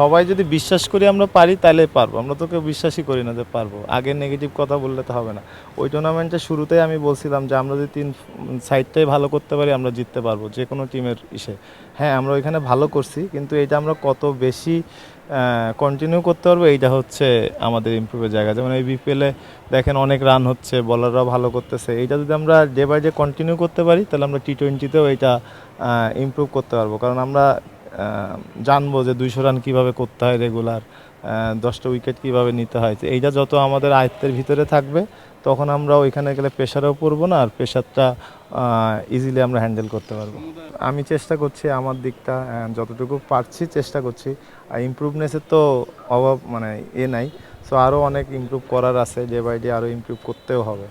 সবাই যদি বিশ্বাস করি আমরা পারি তাহলে পারবো। আমরা তো কেউ বিশ্বাসই করি না যে পারবো। আগে নেগেটিভ কথা বললে তো হবে না। ওই টুর্নামেন্টের শুরুতেই আমি বলছিলাম যে আমরা যদি ৩ সাইডটাই ভালো করতে পারি আমরা জিততে পারবো যেকোনো টিমের ইসে। হ্যাঁ, আমরা ওইখানে ভালো করছি কিন্তু এটা আমরা কত বেশি কন্টিনিউ করতে পারবো এইটা হচ্ছে আমাদের ইমপ্রুভের জায়গা। যেমন এই বিপিএলে দেখেন অনেক রান হচ্ছে, বোলাররাও ভালো করতেছে। এইটা যদি আমরা ডে বাই ডে কন্টিনিউ করতে পারি তাহলে আমরা টি-20তেও এইটা ইমপ্রুভ করতে পারবো। কারণ আমরা জানবো যে ২০০ রান কীভাবে করতে হয় রেগুলার, ১০টা উইকেট কীভাবে নিতে হয়। তো এইটা যত আমাদের আয়ত্তের ভিতরে থাকবে তখন আমরা ওইখানে গেলে প্রেশারেও পড়বো না, আর প্রেশারটা ইজিলি আমরা হ্যান্ডেল করতে পারবো। আমি চেষ্টা করছি আমার দিকটা যতটুকু পারছি চেষ্টা করছি। আর ইমপ্রুভনেসের তো অভাব মানে নাই। সো আরও অনেক ইমপ্রুভ করার আছে, ডে বাই ডে আরও ইমপ্রুভ করতেও হবে।